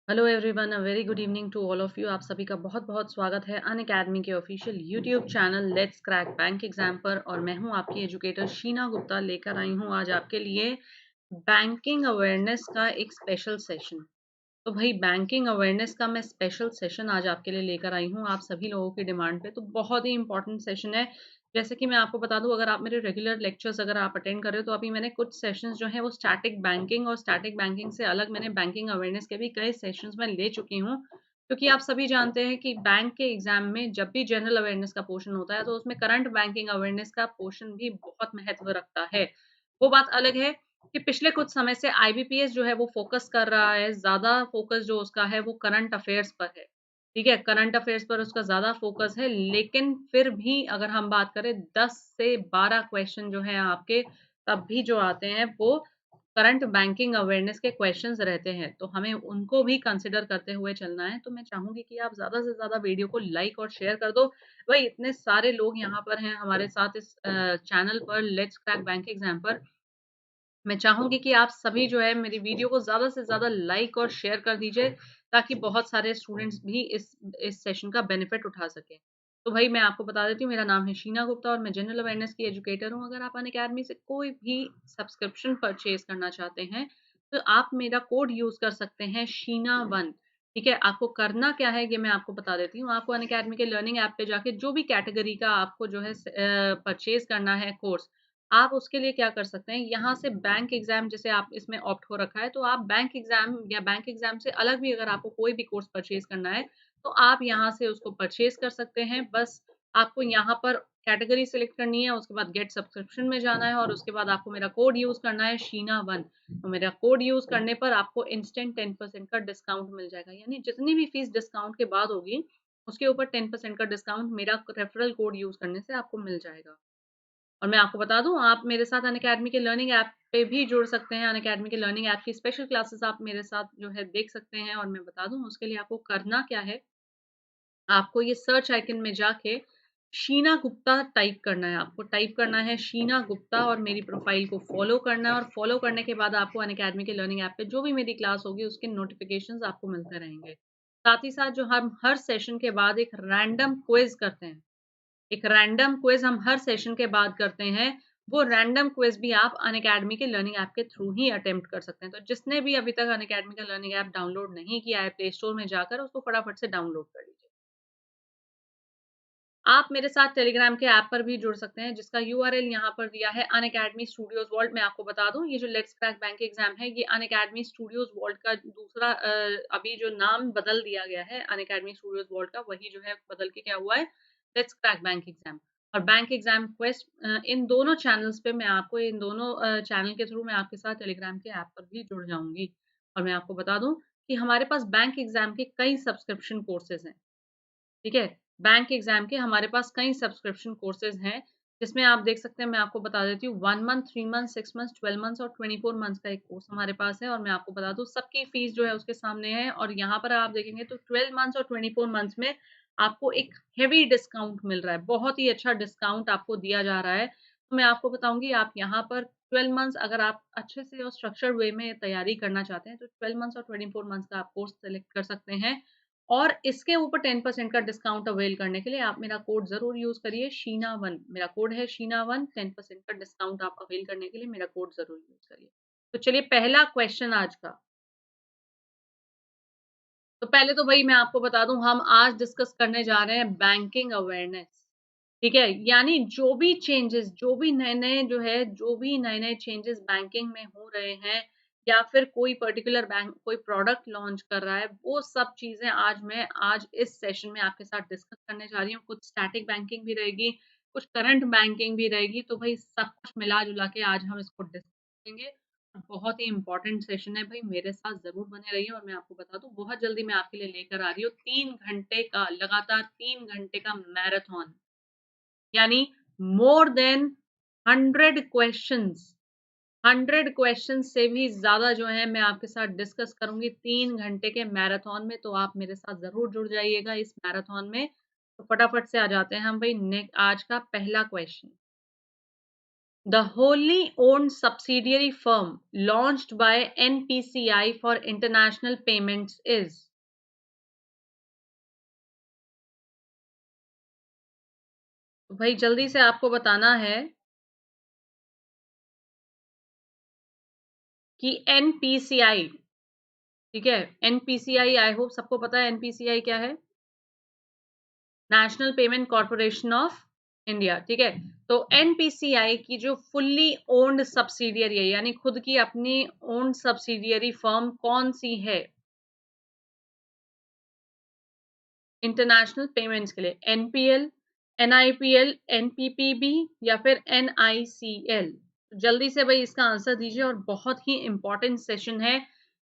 Hello everyone, a very good evening to all of you. आप सभी का बहुत बहुत स्वागत है अन अकेडमी के official YouTube channel let's crack bank exam पर। और मैं हूं आपकी एजुकेटर शीना गुप्ता, लेकर आई हूं आज आपके लिए बैंकिंग अवेयरनेस का एक स्पेशल सेशन। तो भाई बैंकिंग अवेयरनेस का मैं स्पेशल सेशन आज आपके लिए लेकर आई हूँ आप सभी लोगों की डिमांड पे। तो बहुत ही इंपॉर्टेंट सेशन है। जैसे कि मैं आपको बता दूं, अगर आप मेरे रेगुलर लेक्चर्स अगर आप अटेंड कर रहे हो तो अभी मैंने कुछ सेशंस जो है वो स्टैटिक बैंकिंग, और स्टैटिक बैंकिंग से अलग मैंने बैंकिंग अवेयरनेस के भी कई सेशंस में ले चुकी हूँ। क्योंकि आप सभी जानते हैं कि बैंक के एग्जाम में जब भी जनरल अवेयरनेस का पोर्शन होता है तो उसमें करंट बैंकिंग अवेयरनेस का पोर्शन भी बहुत महत्व रखता है। वो बात अलग है कि पिछले कुछ समय से आईबीपीएस जो है वो फोकस कर रहा है, ज़्यादा फोकस जो उसका है वो करंट अफेयर्स पर है। ठीक है, करंट अफेयर्स पर उसका ज़्यादा फोकस है, लेकिन फिर भी अगर हम बात करें 10 से 12 क्वेश्चन जो हैं आपके तब भी जो आते हैं वो करंट बैंकिंग अवेयरनेस के क्वेश्चंस रहते हैं, तो हमें उनको भी कंसिडर करते हुए चलना है। तो मैं चाहूंगी कि आप ज़्यादा से ज़्यादा वीडियो को लाइक और शेयर कर दो। भाई इतने सारे लोग यहाँ पर हैं हमारे साथ इस चैनल पर लेट्स क्रैक बैंक एग्जाम पर। मैं चाहूँगी कि आप सभी जो है मेरी वीडियो को ज़्यादा से ज़्यादा लाइक और शेयर कर दीजिए, ताकि बहुत सारे स्टूडेंट्स भी इस सेशन का बेनिफिट उठा सकें। तो भाई मैं आपको बता देती हूँ, मेरा नाम है शीना गुप्ता और मैं जनरल अवेयरनेस की एजुकेटर हूँ। अगर आप अनअकैडमी से कोई भी सब्सक्रिप्शन परचेज़ करना चाहते हैं, तो आप मेरा कोड यूज़ कर सकते हैं शीना1। ठीक है? आपको करना क्या है ये मैं आपको बता देती हूँ। आपको अनअकैडमी के लर्निंग ऐप पे जाके जो भी कैटेगरी का आपको जो है परचेज़ करना है कोर्स, आप उसके लिए क्या कर सकते हैं, यहाँ से बैंक एग्ज़ाम जैसे आप इसमें ऑप्ट हो रखा है, तो आप बैंक एग्ज़ाम या बैंक एग्ज़ाम से अलग भी अगर आपको कोई भी कोर्स परचेज़ करना है, तो आप यहाँ से उसको परचेज़ कर सकते हैं। बस आपको यहाँ पर कैटेगरी सिलेक्ट करनी है, उसके बाद गेट सब्सक्रिप्शन में जाना है और उसके बाद आपको मेरा कोड यूज़ करना है शीना1। तो मेरा कोड यूज़ करने पर आपको इंस्टेंट 10% का डिस्काउंट मिल जाएगा। यानी जितनी भी फीस डिस्काउंट के बाद होगी, उसके ऊपर 10% का डिस्काउंट मेरा रेफरल कोड यूज़ करने से आपको मिल जाएगा। और मैं आपको बता दूँ, आप मेरे साथ अनअकैडमी के लर्निंग ऐप पे भी जुड़ सकते हैं। अनअकैडमी के लर्निंग ऐप की स्पेशल क्लासेस आप मेरे साथ जो है देख सकते हैं। और मैं बता दूँ उसके लिए आपको करना क्या है, आपको ये सर्च आइकन में जाके शीना गुप्ता टाइप करना है। आपको टाइप करना है शीना गुप्ता और मेरी प्रोफाइल को फॉलो करना है। और फॉलो करने के बाद आपको अनअकैडमी के लर्निंग ऐप पे जो भी मेरी क्लास होगी उसके नोटिफिकेशंस आपको मिलते रहेंगे। साथ ही साथ जो हम हर सेशन के बाद एक रैंडम क्विज करते हैं, एक रैंडम क्विज हम हर सेशन के बाद करते हैं। वो रैंडम क्विज भी आप अनअकैडमी के लर्निंग ऐप के थ्रू ही अटेम्प्ट कर सकते हैं। तो जिसने भी अभी तक अनअकैडमी का लर्निंग ऐप डाउनलोड नहीं किया है, प्ले स्टोर में जाकर उसको फटाफट से डाउनलोड कर लीजिए। आप मेरे साथ टेलीग्राम के ऐप पर भी जुड़ सकते हैं, जिसका यूआरएल यहाँ पर दिया है अनअकैडमी स्टूडियोज वर्ल्ड। मैं आपको बता दूं, ये जो लेट्स क्रैक बैंक एग्जाम है ये अनअकैडमी स्टूडियोज वर्ल्ड का दूसरा अभी जो नाम बदल दिया गया है अनअकैडमी स्टूडियोज वर्ल्ड का, वही जो है बदल के क्या हुआ है, लेट्स क्रैक बैंक एग्जाम। और बैंक एग्जाम क्वेस्ट, इन दोनों चैनल्स पे मैं आपको इन दोनों चैनल के थ्रू मैं आपके साथ टेलीग्राम के ऐप पर भी जुड़ जाऊंगी। और मैं आपको बता दूं कि हमारे पास बैंक एग्जाम के कई सब्सक्रिप्शन कोर्सेज हैं। ठीक है? बैंक एग्ज़ाम के हमारे पास कई सब्सक्रिप्शन कोर्सेज़ हैं, जिसमें आप देख सकते हैं। मैं आपको बता देती हूँ, 1 मंथ, 3 मंथ, 6 मंथ्स, 12 मंथ्स और 24 मंथ्स का एक कोर्स हमारे पास है। और मैं आपको बता दूँ सबकी फ़ीस जो है उसके सामने है। और यहाँ पर आप देखेंगे तो 12 मंथ्स और 24 मंथ्स में आपको एक हेवी डिस्काउंट मिल रहा है, बहुत ही अच्छा डिस्काउंट आपको दिया जा रहा है। तो मैं आपको बताऊँगी, आप यहाँ पर 12 मंथ्स अगर आप अच्छे से और स्ट्रक्चर्ड वे में तैयारी करना चाहते हैं, तो 12 मंथ्स और 24 मंथ्स का आप कोर्स सेलेक्ट कर सकते हैं। और इसके ऊपर 10% का डिस्काउंट अवेल करने के लिए आप मेरा कोड ज़रूर यूज़ करिए, शीना1। मेरा कोड है शीना1, 10% का डिस्काउंट आप अवेल करने के लिए मेरा कोड ज़रूर यूज़ करिए। तो चलिए पहला क्वेश्चन आज का। तो पहले तो भई मैं आपको बता दूँ, हम आज डिस्कस करने जा रहे हैं बैंकिंग अवेयरनेस। ठीक है? यानी जो भी चेंजेज़, जो भी नए-नए जो है, जो भी नए-नए चेंजेज़ बैंकिंग में हो रहे हैं, या फिर कोई पर्टिकुलर बैंक कोई प्रोडक्ट लॉन्च कर रहा है, वो सब चीज़ें आज इस सेशन में आपके साथ डिस्कस करने जा रही हूँ। कुछ स्टैटिक बैंकिंग भी रहेगी, कुछ करंट बैंकिंग भी रहेगी। तो भई सब कुछ मिला-जुला के आज हम इसको डिस्कस करेंगे। बहुत ही इम्पोर्टेंट सेशन है भाई, मेरे साथ ज़रूर बने रहिए। और मैं आपको बता दूँ, बहुत जल्दी मैं आपके लिए लेकर आ रही हूँ 3 घंटे का, लगातार 3 घंटे का मैराथन। यानी मोर देन 100 क्वेश्चंस, 100 क्वेश्चन से भी ज़्यादा जो है मैं आपके साथ डिस्कस करूँगी 3 घंटे के मैराथन में। तो आप मेरे साथ ज़रूर जुड़ जाइएगा इस मैराथन में। तो फटाफट से आ जाते हैं हम भाई आज का पहला question. The wholly owned subsidiary firm launched by NPCI for international payments is. तो भाई जल्दी से आपको बताना है कि NPCI, ठीक है, NPCI आई होप सबको पता है NPCI क्या है, national payment corporation of India, ठीक है। तो NPCI की जो फुल्ली ओन्ड सब्सिडियरी है, यानी खुद की अपनी ओन्ड सब्सिडियरी फर्म कौन सी है इंटरनेशनल पेमेंट्स के लिए? NPL, NIPL, NPPB या फिर NICL? जल्दी से भाई इसका आंसर दीजिए, और बहुत ही इंपॉर्टेंट सेशन है,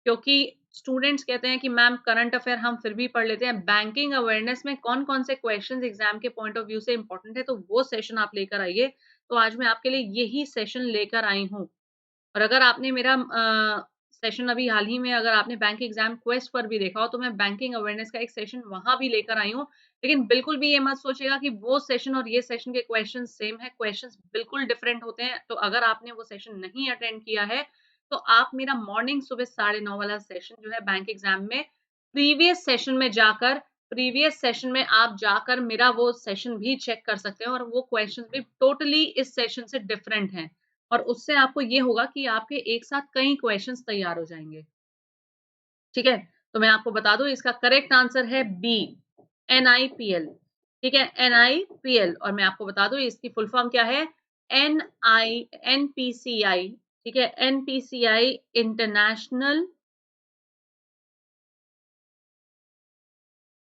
क्योंकि स्टूडेंट्स कहते हैं कि मैम करंट अफेयर हम फिर भी पढ़ लेते हैं, बैंकिंग अवेयरनेस में कौन कौन से क्वेश्चंस एग्जाम के पॉइंट ऑफ व्यू से इंपॉर्टेंट है, तो वो सेशन आप लेकर आइए। तो आज मैं आपके लिए यही सेशन लेकर आई हूँ। और अगर आपने मेरा सेशन अभी हाल ही में अगर आपने बैंक एग्जाम क्वेस्ट पर भी देखा हो, तो मैं बैंकिंग अवेयरनेस का एक सेशन वहां भी लेकर आई हूँ। लेकिन बिल्कुल भी ये मत सोचिएगा कि वो सेशन और ये सेशन के क्वेश्चन सेम है, क्वेश्चंस बिल्कुल डिफरेंट होते हैं। तो अगर आपने वो सेशन नहीं अटेंड किया है, तो आप मेरा मॉर्निंग सुबह 9:30 वाला सेशन जो है बैंक एग्जाम में, प्रीवियस सेशन में आप जाकर मेरा वो सेशन भी चेक कर सकते हैं, और वो क्वेश्चन भी टोटली इस सेशन से डिफरेंट हैं। और उससे आपको ये होगा कि आपके एक साथ कई क्वेश्चंस तैयार हो जाएंगे, ठीक है। तो मैं आपको बता दूं, इसका करेक्ट आंसर है बी, NIPL, ठीक है, NIPL। और मैं आपको बता दूं इसकी फुल फॉर्म क्या है, NPCI, ठीक है, NPCI इंटरनेशनल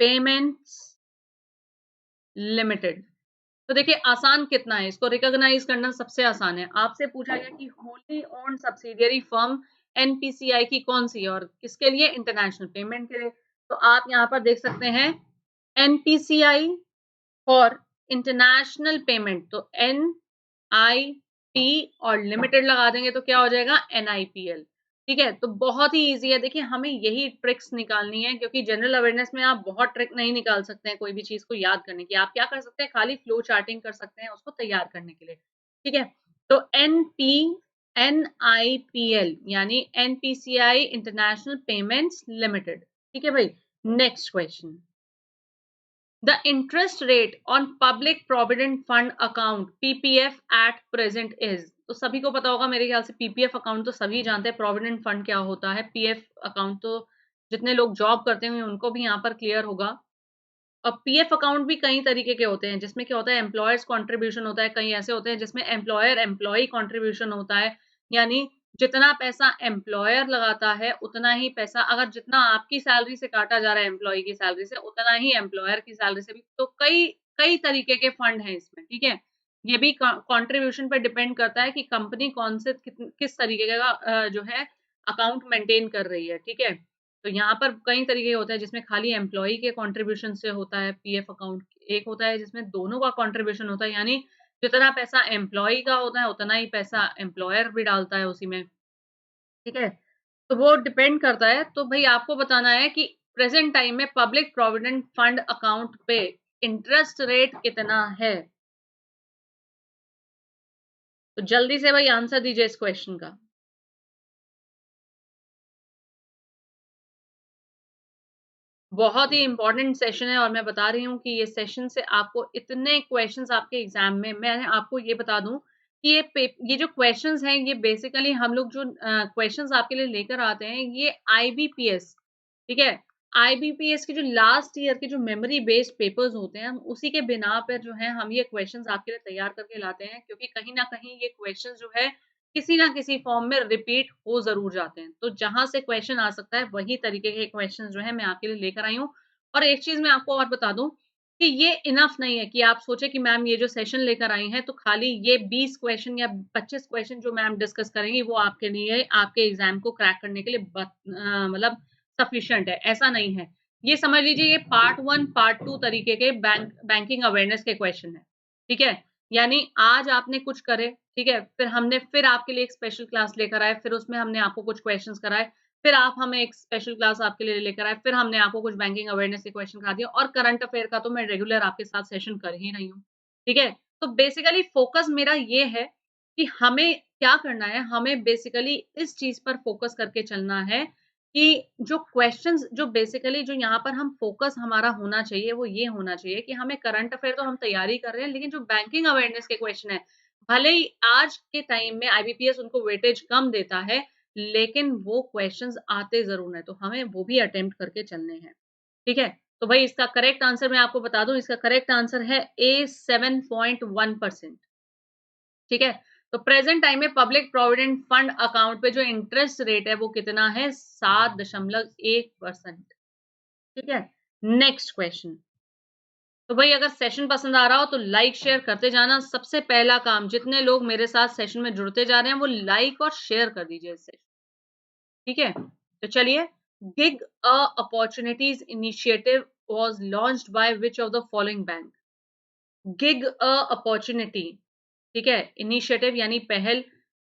पेमेंट्स लिमिटेड। तो देखिए आसान कितना है, इसको रिकॉग्नाइज करना सबसे आसान है। आपसे पूछा गया कि wholly owned subsidiary firm NPCI की कौन सी है, और किसके लिए, इंटरनेशनल पेमेंट के लिए। तो आप यहाँ पर देख सकते हैं NPCI फॉर इंटरनेशनल पेमेंट, तो NIP और लिमिटेड लगा देंगे तो क्या हो जाएगा, NIPL, ठीक है। तो बहुत ही इजी है, देखिए हमें यही ट्रिक्स निकालनी है, क्योंकि जनरल अवेयरनेस में आप बहुत ट्रिक नहीं निकाल सकते हैं कोई भी चीज को याद करने की। आप क्या कर सकते हैं, खाली फ्लो चार्टिंग कर सकते हैं उसको तैयार करने के लिए, ठीक है। तो NIPL यानी NPCI इंटरनेशनल पेमेंट्स लिमिटेड, ठीक है भाई। Next question, the interest rate on public provident fund account PPF at present is। तो सभी को पता होगा मेरे ख्याल से, PPF अकाउंट तो सभी जानते हैं, प्रोविडेंट फंड क्या होता है। PF अकाउंट तो जितने लोग जॉब करते हैं उनको भी यहाँ पर क्लियर होगा। और PF अकाउंट भी कई तरीके के होते हैं, जिसमें क्या होता है, एम्प्लॉयर्स कंट्रीब्यूशन होता है, कई ऐसे होते हैं जिसमें एम्प्लॉयर एम्प्लॉय कंट्रीब्यूशन होता है। यानी जितना पैसा एम्प्लॉयर लगाता है उतना ही पैसा, अगर जितना आपकी सैलरी से काटा जा रहा है एम्प्लॉय की सैलरी से, उतना ही एम्प्लॉयर की सैलरी से भी। तो कई कई तरीके के फंड हैं इसमें, ठीक है। ये भी कंट्रीब्यूशन पर डिपेंड करता है कि कंपनी कौन से किस तरीके का जो है अकाउंट मेंटेन कर रही है, ठीक है। तो यहाँ पर कई तरीके होते हैं, जिसमें खाली एम्प्लॉय के कंट्रीब्यूशन से होता है PF अकाउंट, एक होता है जिसमें दोनों का कंट्रीब्यूशन होता है, यानी जितना पैसा एम्प्लॉय का होता है उतना ही पैसा एम्प्लॉयर भी डालता है उसी में, ठीक है। तो वो डिपेंड करता है। तो भाई आपको बताना है कि प्रेजेंट टाइम में पब्लिक प्रोविडेंट फंड अकाउंट पे इंटरेस्ट रेट कितना है। तो जल्दी से भाई आंसर दीजिए इस क्वेश्चन का। बहुत ही इंपॉर्टेंट सेशन है, और मैं बता रही हूँ कि ये सेशन से आपको इतने क्वेश्चंस आपके एग्जाम में, मैं आपको ये बता दूं कि ये जो क्वेश्चंस हैं, ये बेसिकली हम लोग जो क्वेश्चंस आपके लिए लेकर आते हैं, ये IBPS, ठीक है, IBPS के जो लास्ट ईयर के जो मेमोरी बेस्ड पेपर्स होते हैं, हम उसी के बिना पर जो है हम ये क्वेश्चंस आपके लिए तैयार करके लाते हैं, क्योंकि कहीं ना कहीं ये क्वेश्चन जो है किसी ना किसी फॉर्म में रिपीट हो जरूर जाते हैं। तो जहां से क्वेश्चन आ सकता है वही तरीके के क्वेश्चन जो है मैं आपके लिए लेकर आई हूँ। और एक चीज मैं आपको और बता दूं कि ये इनफ नहीं है कि आप सोचे कि मैम ये जो सेशन लेकर आई हैं तो खाली ये 20 क्वेश्चन या 25 क्वेश्चन जो मैम डिस्कस करेंगी वो आपके लिए आपके एग्जाम को क्रैक करने के लिए मतलब सफिशिएंट है, ऐसा नहीं है। ये समझ लीजिए ये पार्ट 1 पार्ट 2 तरीके के बैंकिंग अवेयरनेस के क्वेश्चन है, ठीक है। यानी आज आपने कुछ करे, ठीक है, फिर आपके लिए एक स्पेशल क्लास लेकर आए, फिर उसमें हमने आपको कुछ क्वेश्चंस कराए, फिर आप हमें एक स्पेशल क्लास आपके लिए लेकर आए, फिर हमने आपको कुछ बैंकिंग अवेयरनेस के क्वेश्चन करा दिया, और करंट अफेयर का तो मैं रेगुलर आपके साथ सेशन कर ही रही हूँ, ठीक है। तो बेसिकली फोकस मेरा ये है कि हमें क्या करना है, हमें बेसिकली इस चीज़ पर फ़ोकस करके चलना है कि जो क्वेश्चंस जो बेसिकली जो यहाँ पर हम फ़ोकस हमारा होना चाहिए, वो ये होना चाहिए कि हमें करंट अफ़ेयर तो हम तैयारी कर रहे हैं, लेकिन जो बैंकिंग अवेयरनेस के क्वेश्चन हैं, भले ही आज के टाइम में आईबीपीएस उनको वेटेज कम देता है, लेकिन वो क्वेश्चंस आते ज़रूर हैं, तो हमें वो भी अटेम्प्ट करके चलने हैं। ठीक है? तो भई इसका करेक्ट आंसर मैं आपको बता दूँ, इसका करेक्ट आंसर है ए 7.1%। ठीक है? तो प्रेज़ेंट टाइम में पब्लिक प्रोविडेंट फंड अकाउंट पे जो इंटरेस्ट रेट है वो कितना है 7.1%। ठीक है? Next question. तो भाई अगर सेशन पसंद आ रहा हो तो लाइक शेयर करते जाना। सबसे पहला काम जितने लोग मेरे साथ सेशन में जुड़ते जा रहे हैं वो लाइक और शेयर कर दीजिए इस सेशन। ठीक है? तो चलिए gig a opportunities initiative was launched by which of the following bank? Gig a opportunity, ठीक है? इनिशिएटिव यानी पहल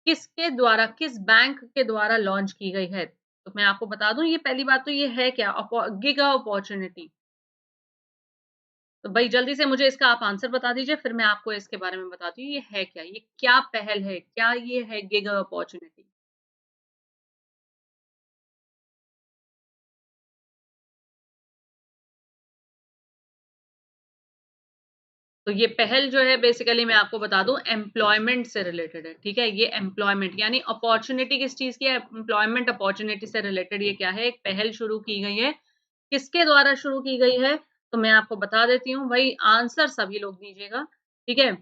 किसके द्वारा, किस बैंक के द्वारा लॉन्च की गई है? तो मैं आपको बता दूँ ये पहली बात तो ये है क्या गिग अ अपॉर्चुनिटी। तो भई जल्दी से मुझे इसका आप आंसर बता दीजिए फिर मैं आपको इसके बारे में बताती हूँ ये है क्या? ये क्या पहल है? क्या ये है गिग अ अपॉर्चुनिटी? तो ये पहल जो है बेसिकली मैं आपको बता दूँ एम्प्लॉयमेंट से रिलेटेड है, ठीक है? ये एम्प्लॉयमेंट यानी अपॉर्च्युनिटी किस चीज़ की है? एम्प्लॉयमेंट अपॉर्च्युनिटी से रिलेटेड ये क्या है? एक पहल शुरू की गई है। किसके द्वारा शुरू की गई है? तो मैं आपको बता देती हूँ भई आंसर सभी लोग दीजिएगा, ठीक है?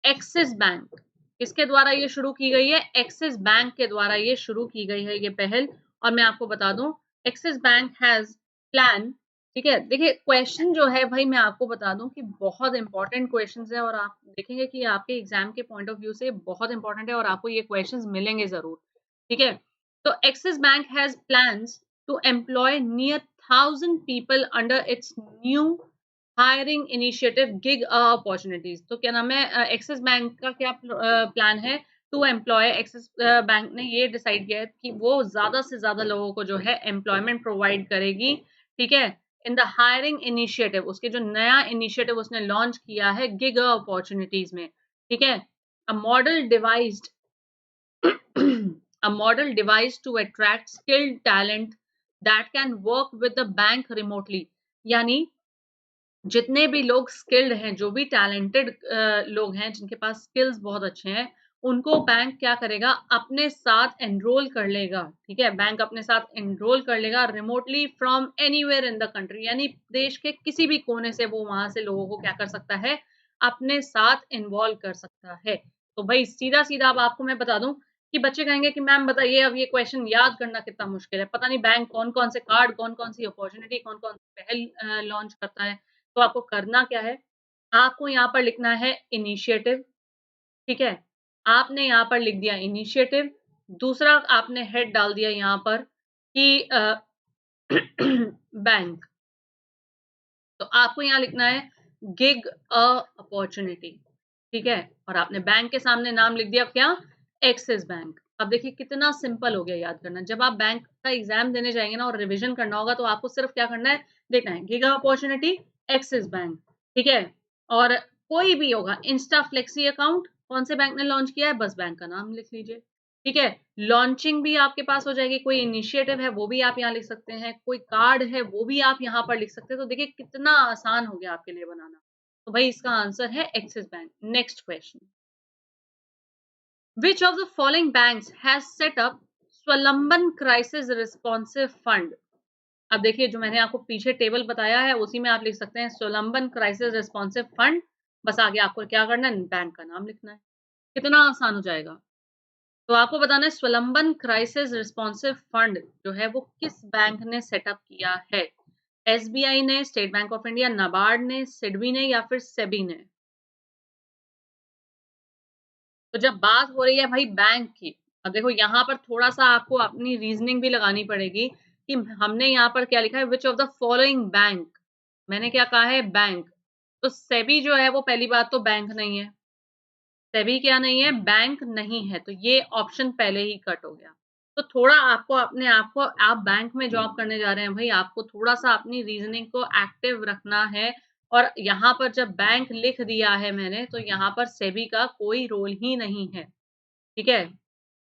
एक्सिस बैंक, किसके द्वारा ये शुरू की गई है? एक्सिस बैंक के द्वारा ये शुरू की गई है ये पहल और मैं आपको बता दूँ एक्सिस बैंक हैज़ प्लान ठीक है? देखिए क्वेश्चन जो है भाई मैं आपको बता दूँ कि बहुत इम्पोर्टेंट क्वेश्चन्स हैं और आप देखेंगे कि आपके एग्ज़ाम के पॉइंट ऑफ व्यू से बहुत इम्पोर्टेंट है और आपको ये क्वेश्चन्स मिलेंगे ज़रूर, ठीक है? तो Axis bank has plans to employ near 1000 people under its new hiring initiative gig opportunities तो क्या नाम है एक्सिस बैंक का क्या प्लान है टू एम्प्लॉय एक्सिस बैंक ने ये डिसाइड किया है कि वो ज्यादा से ज्यादा लोगों को जो है एम्प्लॉयमेंट प्रोवाइड करेगी ठीक है इन द हायरिंग इनिशिएटिव उसके जो नया इनिशिएटिव उसने लॉन्च किया है गिग अपॉर्चुनिटीज में ठीक है a model devised a model device to attract skilled talent that can work with the bank remotely यानी जितने भी लोग स्किल्ड हैं, जो भी टैलेंटेड लोग हैं, जिनके पास स्किल्स बहुत अच्छे हैं, उनको बैंक क्या करेगा, अपने साथ एनरोल कर लेगा, ठीक है? बैंक अपने साथ एनरोल कर लेगा remotely from anywhere in the country यानी देश के किसी भी कोने से वो वहाँ से लोगों को क्या कर सकता है, अपने साथ इन्वॉल्व कर सकता है। तो भई सीधा-सीधा अब आपको मैं बता दूँ कि बच्चे कहेंगे कि मैम बताइए अब ये क्वेश्चन याद करना कितना मुश्किल है, पता नहीं बैंक कौन-कौन से कार्ड, कौन-कौन सी अपॉर्च्युनिटी, कौन-कौन सी पहल लॉन्च करता है। तो आपको करना क्या है, आपको यहाँ पर लिखना है इनिशिएटिव, ठीक है? आपने यहाँ पर लिख दिया इनिशिएटिव, दूसरा आपने हेड डाल दिया यहाँ पर कि बैंक, तो आपको यहाँ लिखना है गिग अ अपॉर्च्युनिटी, ठीक है? और आपने बैंक के सामने नाम लिख दिया क्या? Axis bank. अब देखिए कितना सिंपल हो गया याद करना। जब आप बैंक का एग्ज़ाम देने जाएँगे ना और रिविज़न करना होगा तो आपको सिर्फ़ क्या करना है, देखना है गिग अपॉर्च्युनिटी, एक्सिस बैंक, ठीक है? और कोई भी होगा इंस्टा फ्लेक्सी अकाउंट कौन से बैंक ने लॉन्च किया है, बस बैंक का नाम लिख लीजिए, ठीक है? लॉन्चिंग भी आपके पास हो जाएगी, कोई इनिशिएटिव है वो भी आप यहाँ लिख सकते हैं, कोई कार्ड है वो भी आप यहाँ पर लिख सकते हैं। तो देखिए कितना आसान हो गया आपके लिए बनाना। तो भाई इसका आंसर है Axis bank. Next question which of the following banks has set up Swavalamban crisis responsive fund अब देखिए जो मैंने आपको पीछे टेबल बताया है उसी में आप लिख सकते हैं स्वलंबन क्राइसिस रिस्पॉन्सिव फंड बस आगे आपको क्या करना है बैंक का नाम लिखना है कितना आसान हो जाएगा तो आपको बताना है स्वलंबन क्राइसिस रिस्पॉन्सिव फंड जो है वो किस बैंक ने सेटअप किया है एसबीआई ने state bank of India NABARD ने सिडबी ने या फिर सेबी ने तो जब बात हो रही है भाई बैंक की अब देखो यहाँ पर थोड़ा सा आपको अपनी रीजनिंग भी लगानी पड़ेगी कि हमने यहाँ पर क्या लिखा है which of the following bank मैंने क्या कहा है बैंक तो सेबी जो है वो पहली बात तो बैंक नहीं है सेबी क्या नहीं है बैंक नहीं है तो ये ऑप्शन पहले ही कट हो गया तो थोड़ा आपको अपने आप को आप बैंक में जॉब करने जा रहे हैं भाई आपको थोड़ा सा अपनी रीजनिंग को एक्टिव रखना है और यहाँ पर जब बैंक लिख दिया है मैंने, तो यहाँ पर सेबी का कोई रोल ही नहीं है, ठीक है?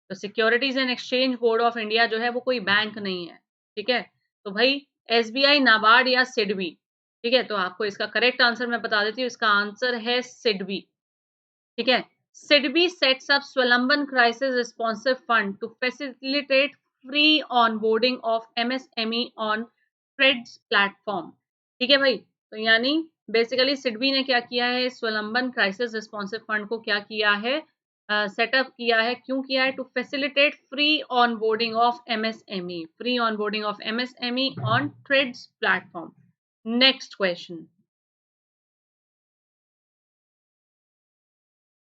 तो securities and exchange board of India जो है वो कोई बैंक नहीं है, ठीक है? तो भाई एसबीआई, नाबार्ड या सिडबी, ठीक है? तो आपको इसका करेक्ट आंसर मैं बता देती हूँ, इसका आंसर है सिडबी, ठीक है? SIDBI sets up Swavalamban crisis responsive fund to facilitate free onboarding of MSME on TReDS platform, ठीक है भाई? तो यानी बेसिकली सिडबी ने क्या किया है, स्वलंबन क्राइसिस रिस्पॉन्सिव फंड को क्या किया है, सेटअप किया है, क्यों किया है? To facilitate free onboarding of MSME, free onboarding of MSME on TReDS platform. Next question,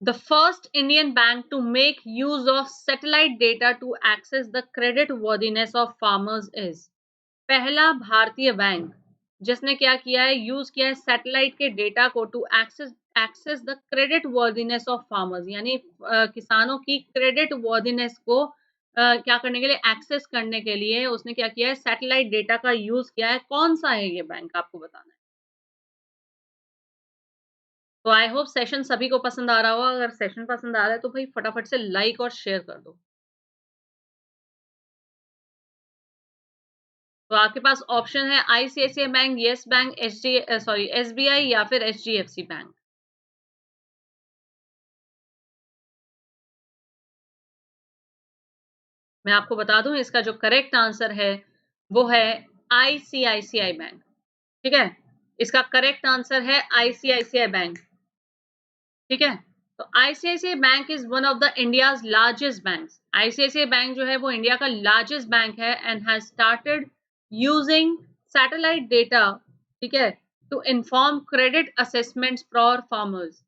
the first Indian bank to make use of satellite data to access the credit worthiness of farmers is, पहला भारतीय bank जिसने क्या किया है, use किया है satellite के data को to access the creditworthiness of farmers, यानी किसानों की क्रेडिट वर्दीनेस को क्या करने के लिए, एक्सेस करने के लिए उसने क्या किया है, सैटेलाइट डेटा का यूज किया है। कौन सा है ये बैंक, आपको बताना है। तो आई होप सेशन सभी को पसंद आ रहा होगा। अगर सेशन पसंद आ रहा है तो भाई फटाफट से लाइक और शेयर कर दो। तो आपके पास ऑप्शन है ICICI bank, yes bank, SBI या फिर एचडीएफसी बैंक। मैं आपको बता दूं इसका जो करेक्ट आंसर है वो है आईसीआईसीआई बैंक, ठीक है? इसका करेक्ट आंसर है आईसीआईसीआई बैंक, ठीक है? तो ICICI bank is one of the India's largest banks. ICICI bank जो है वो इंडिया का लार्जेस्ट बैंक है and has started using satellite data, ठीक है, to inform credit assessments for farmers,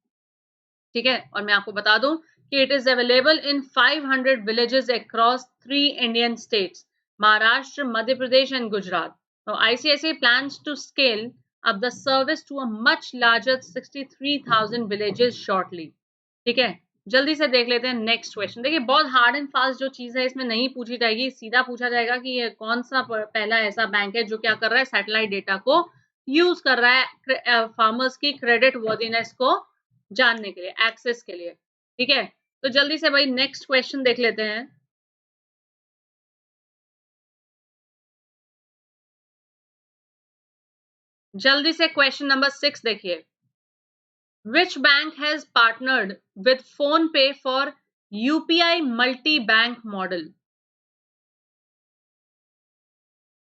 ठीक है? और मैं आपको बता दूं कि it is available in 500 villages across 3 Indian states, Maharashtra, Madhya Pradesh and Gujarat. तो ICICI plans to scale up the service to a much larger 63,000 villages shortly, ठीक है? जल्दी से देख लेते हैं नेक्स्ट क्वेश्चन। देखिए बहुत हार्ड एंड फास्ट जो चीज है इसमें नहीं पूछी जाएगी, सीधा पूछा जाएगा कि ये कौन सा पहला ऐसा बैंक है जो क्या कर रहा है, सैटेलाइट डेटा को यूज कर रहा है फार्मर्स की क्रेडिट वर्दीनेस को जानने के लिए, एक्सेस के लिए, ठीक है? तो जल्दी से भाई नेक्स्ट क्वेश्चन देख लेते हैं। जल्दी से क्वेश्चन नंबर 6 देखिए। Which bank has partnered with PhonePe for UPI multi-bank model?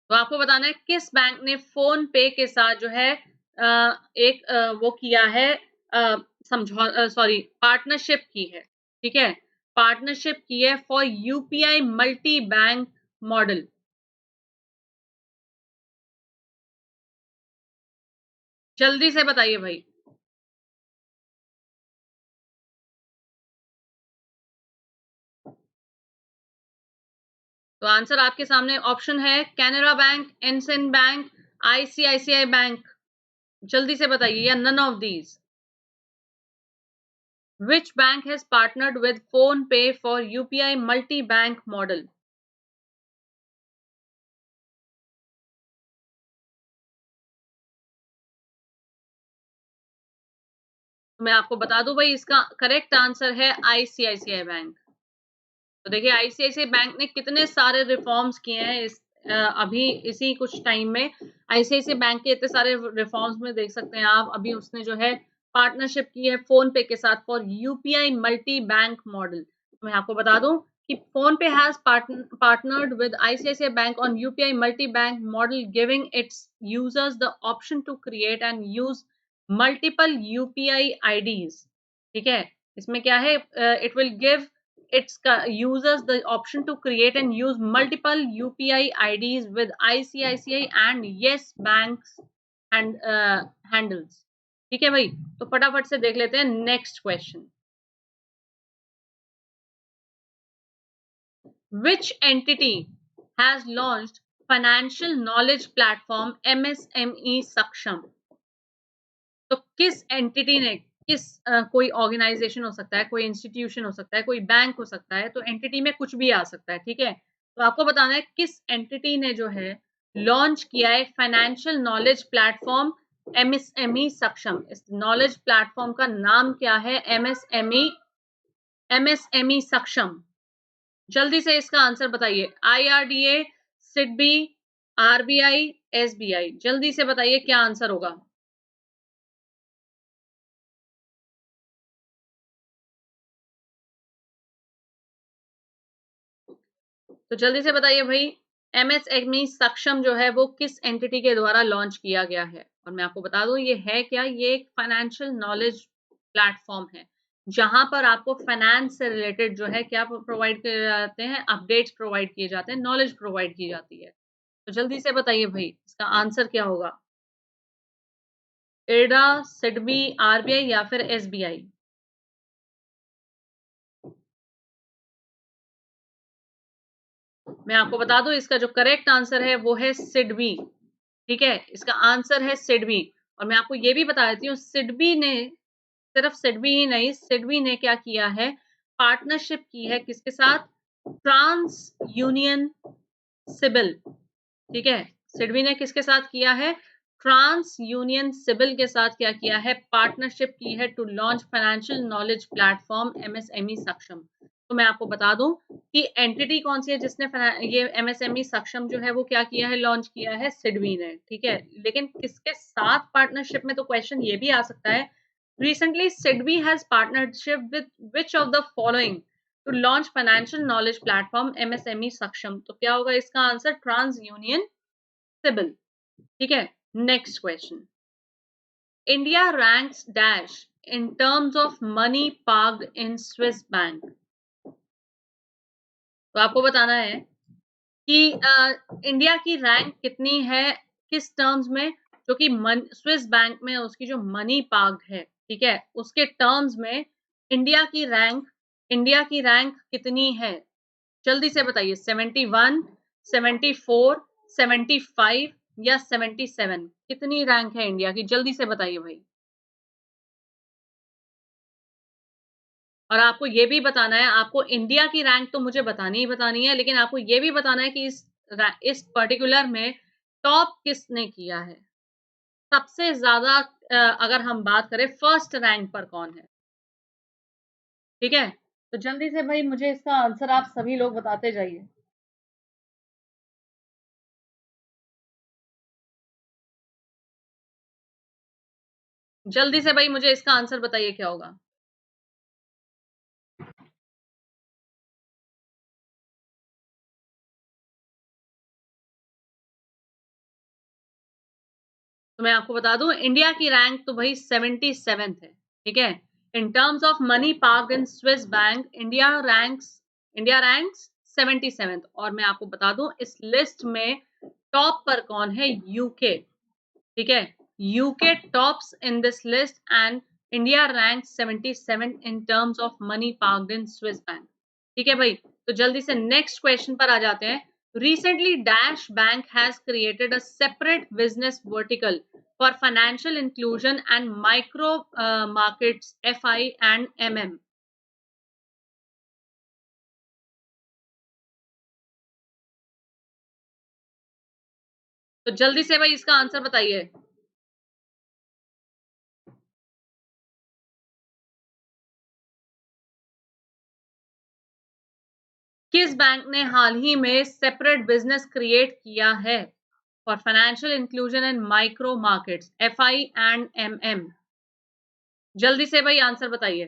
तो आपको बताना है किस बैंक ने फोन पे के साथ जो है एक वो किया है, पार्टनरशिप की है, ठीक है? पार्टनरशिप की है for UPI multi bank model. जल्दी से बताइए भाई। तो आंसर आपके सामने ऑप्शन है कैनरा बैंक, एनसेन बैंक, आईसीआईसीआई बैंक। जल्दी से बताइए, या none of these. Which bank has partnered with PhonePe for UPI multi-bank model? मैं आपको बता दूं भाई, इसका करेक्ट आंसर है आईसीआईसीआई बैंक। तो देखिए आईसीआईसीआई बैंक ने कितने सारे रिफॉर्म्स किए हैं अभी इसी कुछ टाइम में। आईसीआईसीआई बैंक के इतने सारे रिफॉर्म्स में देख सकते हैं आप, अभी उसने जो है पार्टनरशिप की है फोन पे के साथ for UPI multi bank model. मैं आपको बता दूं कि फोन पे has partnered with ICICI Bank on UPI multi-bank model, giving its users the option to create and use multiple UPI IDs, ठीक है? इसमें क्या है, it will give its users the option to create and use multiple UPI IDs with ICICI and Yes Bank's and handles, ठीक है भाई? तो फटाफट से देख लेते हैं next question. Which entity has launched financial knowledge platform MSME Saksham? तो किस एंटिटी ने, कोई ऑर्गेनाइजेशन हो सकता है, कोई इंस्टीट्यूशन हो सकता है, कोई बैंक हो सकता है, तो एंटिटी में कुछ भी आ सकता है, ठीक है? तो आपको बताना है किस एंटिटी ने जो है लॉन्च किया है फाइनेंशियल नॉलेज प्लेटफॉर्म एमएसएमई सक्षम, इस नॉलेज प्लेटफॉर्म का नाम क्या है? एमएसएमई सक्षम। जल्दी से इसका आंसर बताइए। आईआरडीए, सिडबी, आरबीआई, एसबीआई, जल्दी से बताइए क्या आंसर होगा। तो जल्दी से बताइए भाई, एमएसएमई सक्षम जो है वो किस एंटिटी के द्वारा लॉन्च किया गया है? और मैं आपको बता दूं ये है क्या, ये एक फाइनेंशियल नॉलेज प्लेटफॉर्म है जहां पर आपको फाइनेंस से रिलेटेड जो है क्या प्रोवाइड किए जाते हैं, अपडेट्स प्रोवाइड किए जाते हैं, नॉलेज प्रोवाइड की जाती है। तो जल्दी से बताइए भाई इसका आंसर क्या होगा? इरडा, सिडबी, आरबीआई या फिर एसबीआई? मैं आपको बता दूं इसका जो करेक्ट आंसर है वो है सिडबी। ठीक है, इसका आंसर है सिडबी। और मैं आपको ये भी बता देती हूँ, सिडबी ने, सिर्फ सिडबी ही नहीं, सिडबी ने क्या किया है, पार्टनरशिप की है किसके साथ? TransUnion CIBIL. ठीक है, सिडबी ने किसके साथ किया है? ट्रांस यूनियन सिबिल के साथ क्या किया है? पार्टनरशिप की है to launch financial knowledge platform MSME Saksham. तो मैं आपको बता दूं कि एंटिटी कौन सी है जिसने ये एमएसएमई सक्षम जो है वो क्या किया है, लॉन्च किया है? सिडबी ने। ठीक है, लेकिन किसके साथ पार्टनरशिप में, तो क्वेश्चन ये भी आ सकता है, recently SIDBI has partnership with which of the following to launch financial knowledge platform MSME Saksham? तो क्या होगा इसका आंसर? Trans union CIBIL. ठीक है, next question. India ranks dash in terms of money parked in Swiss bank? तो आपको बताना है कि इंडिया की रैंक कितनी है, किस टर्म्स में, जो कि स्विस बैंक में उसकी जो मनी पार्क्ड है, ठीक है, उसके टर्म्स में इंडिया की रैंक, इंडिया की रैंक कितनी है? जल्दी से बताइए। 71, 74, 75 या 77? कितनी रैंक है इंडिया की? जल्दी से बताइए भाई। और आपको ये भी बताना है, आपको इंडिया की रैंक तो मुझे बतानी ही बतानी है, लेकिन आपको ये भी बताना है कि इस पर्टिकुलर में टॉप किसने किया है, सबसे ज्यादा। अगर हम बात करें फर्स्ट रैंक पर कौन है? ठीक है, तो जल्दी से भाई मुझे इसका आंसर आप सभी लोग बताते जाइए। जल्दी से भाई मुझे इसका आंसर बताइए क्या होगा। तो मैं आपको बता दूं इंडिया की रैंक तो भाई 77th है। ठीक है, in terms of money parked in Swiss bank, India ranks 77th। और मैं आपको बता दूं इस लिस्ट में टॉप पर कौन है? यूके। ठीक है, UK tops in this list and India rank 77 in terms of money parked in Swiss bank. ठीक है भाई, तो जल्दी से नेक्स्ट क्वेश्चन पर आ जाते हैं। Recently, Dash Bank has created a separate business vertical for financial inclusion and micro markets FI and MM. तो जल्दी से भाई इसका आंसर बताइए। किस बैंक ने हाल ही में सेपरेट बिजनेस क्रिएट किया है for financial inclusion and micro markets FI and MM? जल्दी से भाई आंसर बताइए।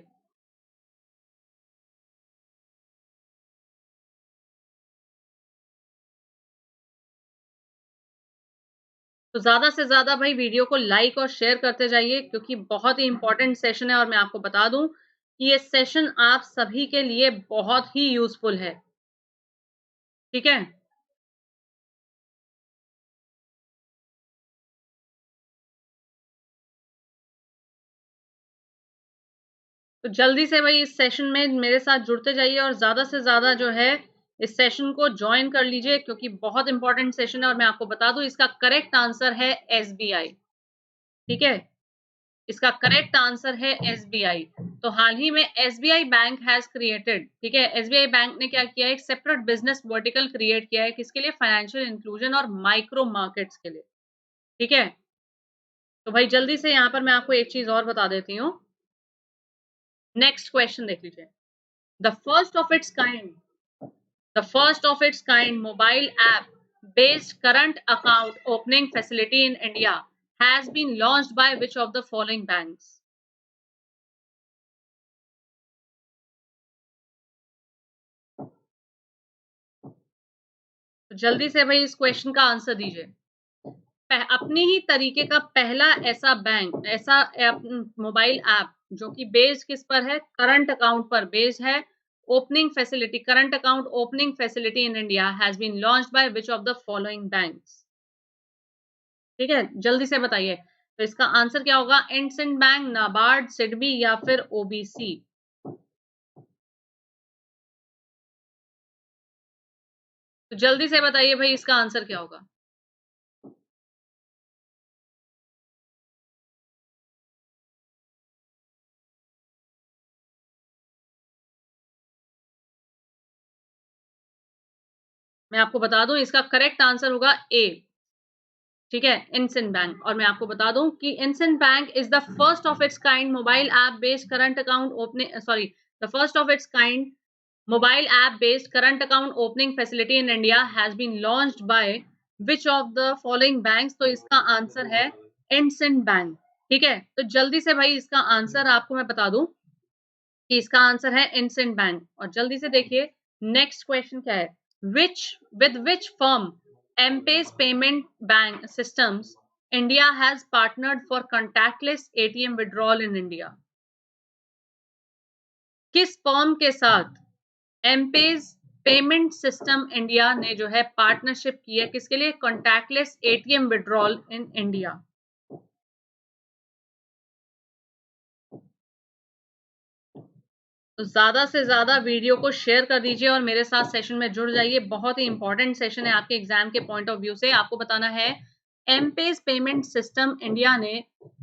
तो ज्यादा से ज्यादा भाई वीडियो को लाइक और शेयर करते जाइए, क्योंकि बहुत ही इंपॉर्टेंट सेशन है। और मैं आपको बता दूं कि ये सेशन आप सभी के लिए बहुत ही यूजफुल है। ठीक है, तो जल्दी से भाई इस सेशन में मेरे साथ जुड़ते जाइए और ज्यादा से ज्यादा जो है इस सेशन को ज्वाइन कर लीजिए, क्योंकि बहुत इंपॉर्टेंट सेशन है। और मैं आपको बता दूं इसका करेक्ट आंसर है एसबीआई। ठीक है, इसका करेक्ट आंसर है एसबीआई। तो हाल ही में एसबीआई बैंक हैज क्रिएटेड, ठीक है, एसबीआई बैंक ने क्या किया है, एक सेपरेट बिजनेस वर्टिकल क्रिएट किया है, किसके लिए? फाइनेंशियल इंक्लूजन और माइक्रो मार्केट्स के लिए। ठीक है, तो भाई जल्दी से यहाँ पर मैं आपको एक चीज और बता देती हूँ। नेक्स्ट क्वेश्चन देख लीजिए। The first of its kind The first of its kind mobile app based current account opening facility in India has been launched by which of the following banks? तो जल्दी से भाई इस क्वेश्चन का answer दीजिए। अपनी ही तरीके का पहला ऐसा बैंक, ऐसा मोबाइल ऐप जो कि बेस्ड किस पर है? करंट अकाउंट पर बेस्ड है। Opening facility, current account opening facility in India has been launched by which of the following banks? ठीक है, जल्दी से बताइए। तो इसका आंसर क्या होगा? इंडसिंड बैंक, नाबार्ड, सिडबी या फिर ओबीसी? तो जल्दी से बताइए भाई इसका आंसर क्या होगा? मैं आपको बता दूं इसका करेक्ट आंसर होगा ए। ठीक है, इंडसिंड बैंक। और मैं आपको बता दूं कि IndusInd bank is the first of its kind mobile app based current account opening, sorry, the first of its kind mobile app based current account opening facility in India has been launched by which of the following banks? तो इसका answer है IndusInd bank. ठीक है, तो जल्दी से भाई इसका आंसर आपको मैं बता दूं कि इसका आंसर है IndusInd बैंक। और जल्दी से देखिए नेक्स्ट क्वेश्चन क्या है। which which firm M-Pes payment bank systems India has partnered for contactless ATM withdrawal in India? किस फर्म के साथ एमपेज पेमेंट सिस्टम इंडिया ने जो है पार्टनरशिप की है? किसके लिए? Contactless ATM withdrawal in India. तो ज्यादा से ज्यादा वीडियो को शेयर कर दीजिए और मेरे साथ सेशन में जुड़ जाइए। बहुत ही इंपॉर्टेंट सेशन है आपके एग्जाम के पॉइंट ऑफ व्यू से। आपको बताना है एमपेज पेमेंट सिस्टम इंडिया ने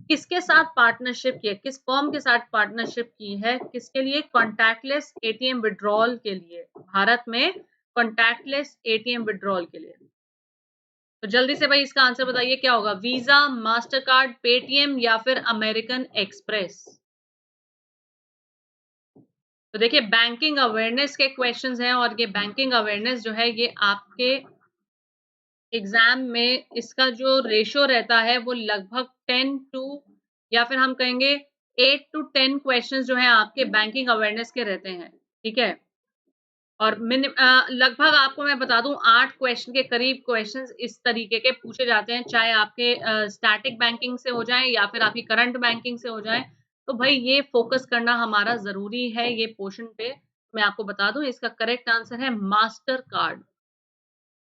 किसके साथ पार्टनरशिप की है, किस फर्म के साथ पार्टनरशिप की है, किसके लिए? कॉन्टैक्टलेस एटीएम विड्रॉल के लिए, भारत में कॉन्टैक्टलेस एटीएम विड्रॉल के लिए। तो जल्दी से भाई इसका आंसर बताइए क्या होगा? वीजा, मास्टर कार्ड, पेटीएम या फिर अमेरिकन एक्सप्रेस? तो देखिए बैंकिंग अवेयरनेस के क्वेश्चंस हैं और ये बैंकिंग अवेयरनेस जो है ये आपके एग्जाम में इसका जो रेशो रहता है वो लगभग 10 टू, या फिर हम कहेंगे 8 टू 10 क्वेश्चंस जो है आपके बैंकिंग अवेयरनेस के रहते हैं। ठीक है, और लगभग आपको मैं बता दूं 8 क्वेश्चन के करीब क्वेश्चंस इस तरीके के पूछे जाते हैं, चाहे आपके स्टैटिक बैंकिंग से हो जाए या फिर आपकी करंट बैंकिंग से हो जाए। तो भाई ये फोकस करना हमारा जरूरी है ये पोर्शन पे। मैं आपको बता दूं इसका करेक्ट आंसर है मास्टर कार्ड।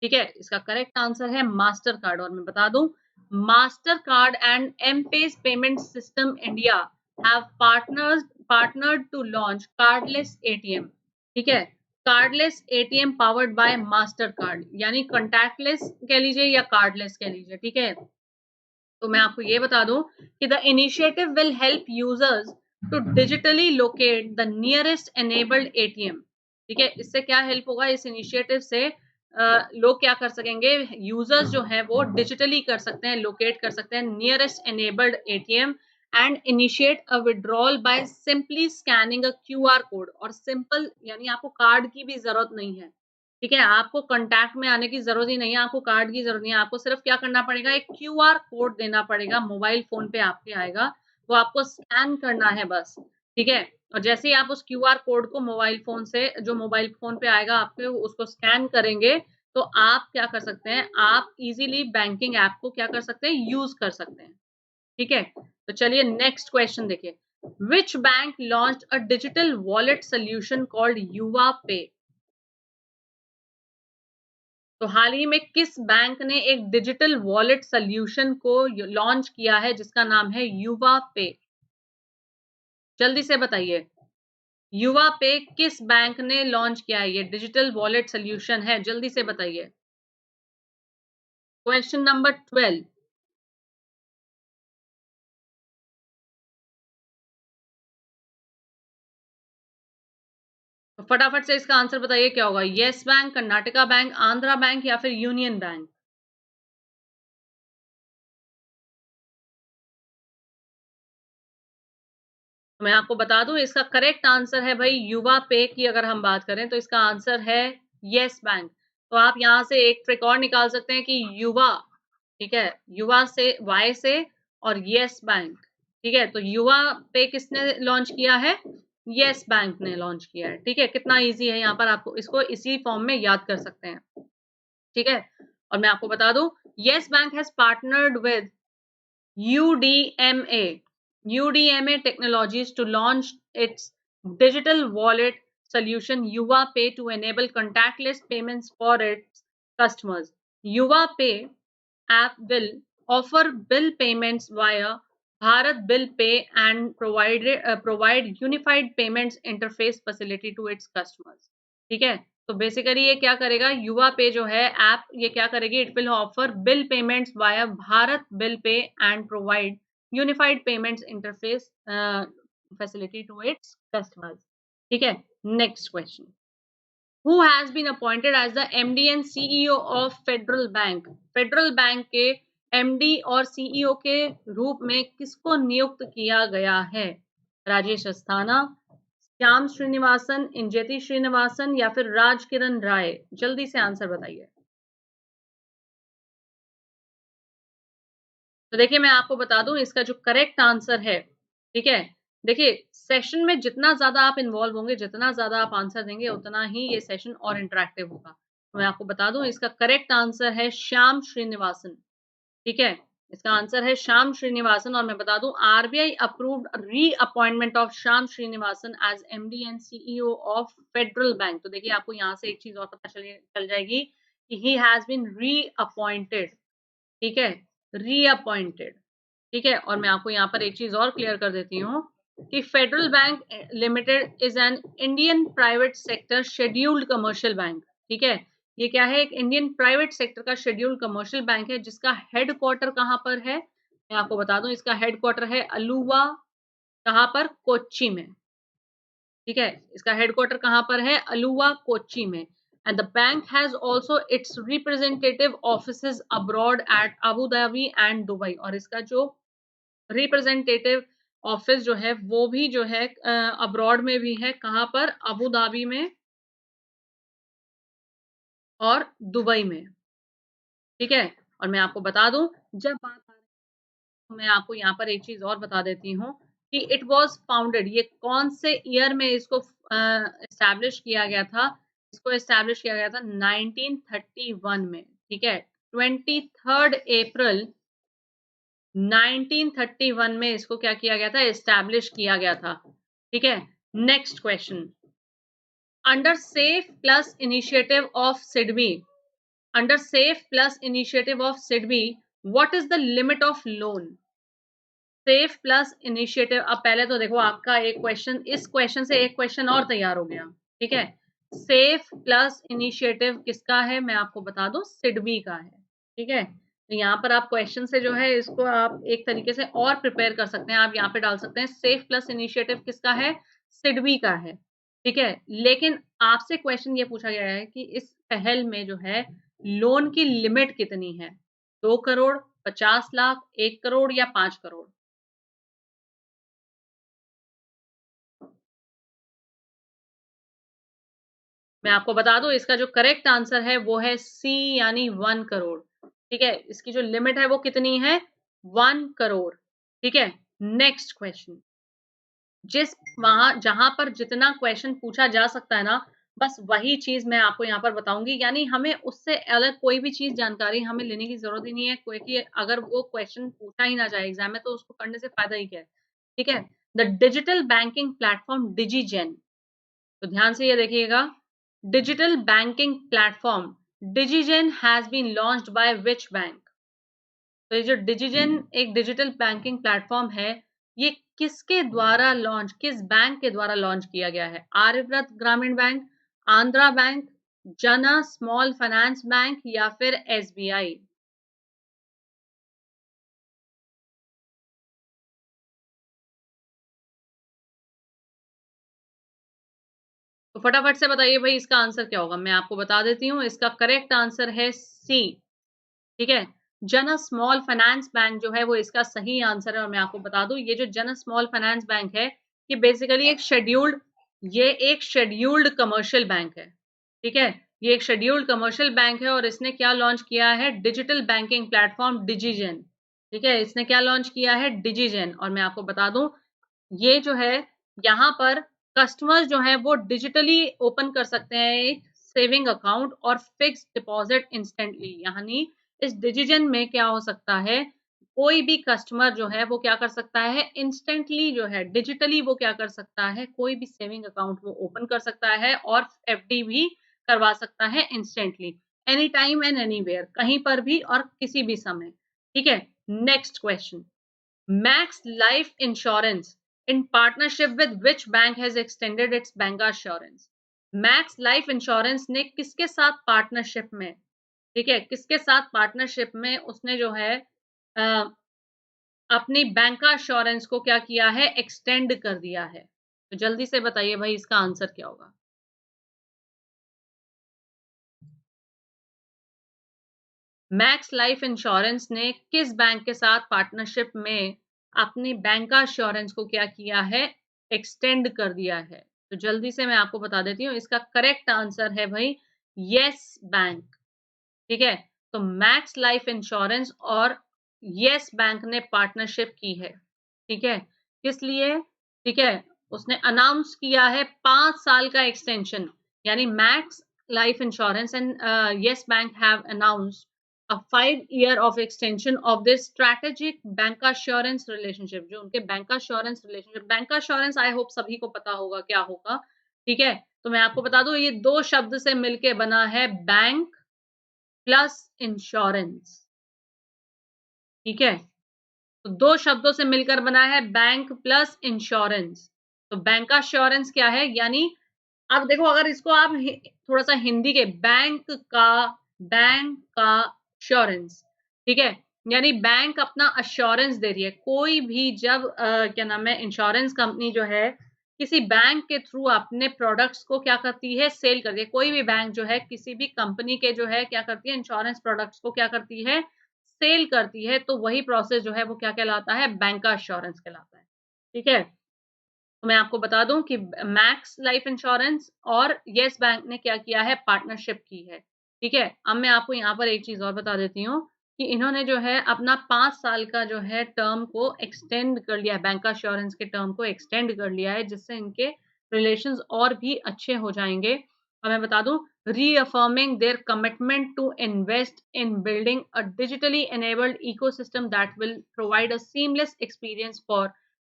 ठीक है, इसका करेक्ट आंसर है मास्टर कार्ड। और मैं बता दूं Mastercard and M-Pesa payment system India have partnered to launch cardless ATM. ठीक है, cardless ATM powered by Mastercard, यानी कॉन्टैक्टलेस कह लीजिए या कार्डलेस कह लीजिए। ठीक है, तो मैं आपको ये बता दूं कि the initiative will help users to digitally locate the nearest enabled ATM. ठीक है, इससे क्या हेल्प होगा? इस इनिशिएटिव से लोग क्या कर सकेंगे? यूजर्स जो है वो डिजिटली कर सकते हैं, लोकेट कर सकते हैं nearest enabled ATM and initiate a withdrawal by simply scanning a QR code. और सिंपल यानी आपको कार्ड की भी जरूरत नहीं है। ठीक है, आपको कांटेक्ट में आने की जरूरत ही नहीं है, आपको कार्ड की जरूरत नहीं है। आपको सिर्फ क्या करना पड़ेगा? एक क्यूआर कोड देना पड़ेगा, मोबाइल फोन पे आपके आएगा, वो आपको स्कैन करना है बस। ठीक है, और जैसे ही आप उस क्यूआर कोड को मोबाइल फोन से, जो मोबाइल फोन पे आएगा आपके, उसको स्कैन करेंगे तो आप क्या कर सकते हैं? आप इजीली बैंकिंग ऐप को क्या कर सकते हैं? यूज कर सकते हैं। ठीक है, तो चलिए नेक्स्ट क्वेश्चन देखिए। Which bank launched a digital wallet solution called युवा पे? तो हाल ही में किस बैंक ने एक डिजिटल वॉलेट सॉल्यूशन को लॉन्च किया है जिसका नाम है युवा पे? जल्दी से बताइए, युवा पे किस बैंक ने लॉन्च किया है? ये डिजिटल वॉलेट सॉल्यूशन है, जल्दी से बताइए। Question number 12। तो फटाफट से इसका आंसर बताइए क्या होगा? Yes bank, Karnataka bank, Andhra bank या फिर यूनियन बैंक? तो मैं आपको बता दूं इसका करेक्ट आंसर है भाई युवा पे की अगर हम बात करें तो इसका आंसर है यस बैंक। तो आप यहाँ से एक ट्रिक और निकाल सकते हैं कि युवा, ठीक है, युवा से वाई से और यस बैंक, ठीक है, तो युवा पे किसने लॉन्च किया है? यस बैंक ने लॉन्च किया है, ठीक है। कितना इजी है, यहाँ पर आपको इसको इसी फॉर्म में याद कर सकते हैं, ठीक है। और मैं आपको बता दूं yes bank has partnered with UDMA, UDMA Technologies to launch its digital wallet solution Yuva Pay to enable contactless payments for its customers. Yuva Pay app will offer bill payments via Bharat Bill Pay and provide unified payments interface facility to its customers. ठीक है, तो basically ये क्या करेगा, युवा पे जो है ऐप, ये क्या करेगी, it will offer bill payments via Bharat bill pay and provide unified payments interface facility to its customers, ठीक है। Next question, who has been appointed as the MD and CEO of Federal Bank? Federal Bank के MD और CEO के रूप में किसको नियुक्त किया गया है? राजेश अस्थाना, श्याम श्रीनिवासन, इंजेति श्रीनिवासन या फिर राज किरण राय? जल्दी से आंसर बताइए। तो देखिए मैं आपको बता दूं इसका जो करेक्ट आंसर है, ठीक है, देखिए सेशन में जितना ज्यादा आप इन्वॉल्व होंगे, जितना ज्यादा आप आंसर देंगे, उतना ही ये सेशन और इंटरेक्टिव होगा। तो मैं आपको बता दूं इसका करेक्ट आंसर है श्याम श्रीनिवासन, ठीक है, इसका आंसर है श्याम श्रीनिवासन। और मैं बता दूं RBI approved reappointment of Shyam Srinivasan as MD and CEO of Federal Bank. तो देखिए आपको यहाँ से एक चीज और पता चल जाएगी कि ही हैज बीन रीअपॉइंटेड, ठीक है, रीअपॉइंटेड, ठीक है। और मैं आपको यहाँ पर एक चीज और क्लियर कर देती हूँ कि federal bank limited is an Indian private sector scheduled commercial bank, ठीक है। ये क्या है, एक इंडियन प्राइवेट सेक्टर का शेड्यूल्ड कमर्शियल बैंक है जिसका हेडक्वार्टर कहाँ पर है? मैं आपको बता दूं इसका हेडक्वार्टर है अलुवा, कहाँ पर? कोच्चि में, ठीक है, इसका हेडक्वार्टर कहाँ पर है? अलुवा कोच्चि में। And the bank has also its representative offices abroad at Abu Dhabi and Dubai. और इसका जो रिप्रेजेंटेटिव ऑफिस जो है वो भी जो है अब्रॉड में भी है, कहाँ पर? अबू धाबी में और दुबई में, ठीक है। और मैं आपको बता दूं जब बात आ रही है, तो मैं आपको यहाँ पर एक चीज और बता देती हूँ कि इट वाज फाउंडेड, ये कौन से ईयर में इसको एस्टैब्लिश किया गया था? इसको एस्टैब्लिश किया गया था 1931 में, ठीक है, 23 अप्रैल 1931 में इसको क्या किया गया था? एस्टैब्लिश किया गया था, ठीक है। Next question, under safe plus initiative of SIDBI, under safe plus initiative of SIDBI, what is the limit of loan? Safe plus initiative, अब पहले तो देखो आपका एक क्वेश्चन, इस क्वेश्चन से एक क्वेश्चन और तैयार हो गया, ठीक है। सेफ प्लस इनिशिएटिव किसका है? मैं आपको बता दूं सिडबी का है, ठीक है। तो यहाँ पर आप क्वेश्चन से जो है इसको आप एक तरीके से और प्रिपेयर कर सकते हैं। आप यहाँ पे डाल सकते हैं सेफ प्लस इनिशिएटिव किसका है? सिडबी का है, ठीक है। लेकिन आपसे क्वेश्चन ये पूछा गया है कि इस पहल में जो है लोन की लिमिट कितनी है? 2 करोड़, 50 लाख, 1 करोड़ या 5 करोड़? मैं आपको बता दूं इसका जो करेक्ट आंसर है वो है सी, यानी 1 करोड़, ठीक है। इसकी जो लिमिट है वो कितनी है? 1 करोड़, ठीक है। नेक्स्ट क्वेश्चन, जिस वहां जहां पर जितना क्वेश्चन पूछा जा सकता है ना, बस वही चीज मैं आपको यहाँ पर बताऊंगी, यानी हमें उससे अलग कोई भी चीज जानकारी हमें लेने की जरूरत ही नहीं है, क्योंकि अगर वो क्वेश्चन पूछा ही ना जाए एग्जाम में तो उसको पढ़ने से फायदा ही क्या है, ठीक है। The digital banking platform Digigen, तो ध्यान से ये देखिएगा, digital banking platform Digigen has been launched by which bank? तो ये जो डिजीजेन एक डिजिटल बैंकिंग प्लेटफॉर्म है, ये किसके द्वारा लॉन्च, किस बैंक के द्वारा लॉन्च किया गया है? आर्यव्रत ग्रामीण बैंक, आंध्रा बैंक, जना स्मॉल फाइनेंस बैंक या फिर एसबीआई? तो फटाफट से बताइए भाई इसका आंसर क्या होगा। मैं आपको बता देती हूँ इसका करेक्ट आंसर है सी, ठीक है। जन स्मॉल फाइनेंस बैंक जो है वो इसका सही आंसर है। और मैं आपको बता दूं ये जो जन स्मॉल फाइनेंस बैंक है कि बेसिकली ये एक शेड्यूल्ड कमर्शियल बैंक है, ठीक है। ये एक शेड्यूल्ड कमर्शियल बैंक है और इसने क्या लॉन्च किया है, डिजिटल बैंकिंग प्लेटफॉर्म डिजीजेन, ठीक है। इसने क्या लॉन्च किया है, डिजीजेन। और मैं आपको बता दूं, ये जो है यहाँ पर कस्टमर्स जो है वो डिजिटली ओपन कर सकते हैं एक सेविंग अकाउंट और फिक्स्ड डिपॉजिट इंस्टेंटली। यानी इस डिजिजन में क्या हो सकता है, कोई भी कस्टमर जो है वो क्या कर सकता है, इंस्टेंटली जो है डिजिटली वो क्या कर सकता है, कोई भी सेविंग अकाउंट वो ओपन कर सकता है और एफडी भी करवा सकता है instantly, any time and anywhere, कहीं पर भी और किसी भी समय, ठीक है। Next question, Max Life Insurance in partnership with which bank has extended its bancassurance? Max Life Insurance ने किसके साथ पार्टनरशिप में, ठीक है, किसके साथ पार्टनरशिप में उसने जो है अपनी बैंकाश्योरेंस को क्या किया है, एक्सटेंड कर दिया है। तो जल्दी से बताइए भाई इसका आंसर क्या होगा। मैक्स लाइफ इंश्योरेंस ने किस बैंक के साथ पार्टनरशिप में अपनी बैंकाश्योरेंस को क्या किया है, एक्सटेंड कर दिया है। तो जल्दी से मैं आपको बता देती हूँ, इसका करेक्ट आंसर है भाई यस बैंक, ठीक है। तो मैक्स लाइफ इंश्योरेंस और यस बैंक ने पार्टनरशिप की है, ठीक है। किस लिए, ठीक है, उसने अनाउंस किया है 5 साल का एक्सटेंशन, यानी max life insurance and yes bank have announced a 5 year of extension of this strategic bank assurance relationship। जो उनके bank assurance relationship, bank assurance I hope सभी को पता होगा क्या होगा, ठीक है। तो मैं आपको बता दूं, ये दो शब्द से मिलके बना है बैंक प्लस इंश्योरेंस, ठीक है। तो दो शब्दों से मिलकर बना है बैंक प्लस इंश्योरेंस। तो बैंक अश्योरेंस क्या है, यानी अब देखो, अगर इसको आप थोड़ा सा हिंदी के, बैंक का श्योरेंस, ठीक है, यानी बैंक अपना अश्योरेंस दे रही है। कोई भी जब क्या नाम है, इंश्योरेंस कंपनी जो है किसी बैंक के थ्रू अपने प्रोडक्ट्स को क्या करती है, सेल करती है। कोई भी बैंक जो है किसी भी कंपनी के जो है क्या करती है, इंश्योरेंस प्रोडक्ट्स को क्या करती है, सेल करती है। तो वही प्रोसेस जो है वो क्या कहलाता है, बैंक का अश्योरेंस कहलाता है, ठीक है। तो मैं आपको बता दूं कि मैक्स लाइफ इंश्योरेंस और यस बैंक ने क्या किया है, पार्टनरशिप की है, ठीक है। अब मैं आपको यहाँ पर एक चीज और बता देती हूँ कि इन्होंने जो है अपना 5 साल का जो है टर्म को एक्सटेंड कर लिया है, बैंक अश्योरेंस के टर्म को एक्सटेंड कर लिया है, जिससे इनके रिलेशंस और भी अच्छे हो जाएंगे। और मैं बता दूं, reaffirming their commitment to invest in building a digitally enabled ecosystem that will provide a seamless experience for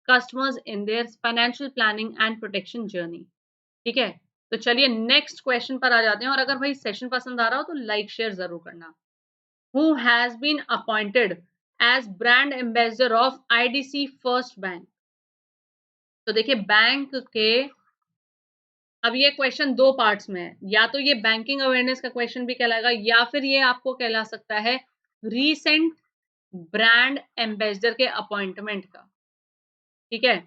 customers in their financial planning and protection journey, ठीक है। तो चलिए नेक्स्ट क्वेश्चन पर आ जाते हैं। और अगर भाई सेशन पसंद आ रहा हो तो लाइक शेयर जरूर करना। Who has been appointed as brand ambassador of IDC First Bank? तो देखिए बैंक के, अब ये क्वेश्चन दो पार्ट्स में है, या तो ये बैंकिंग अवेयरनेस का क्वेश्चन भी कहलाएगा या फिर ये आपको कहला सकता है रीसेंट ब्रांड एम्बेसडर के अपॉइंटमेंट का, ठीक है,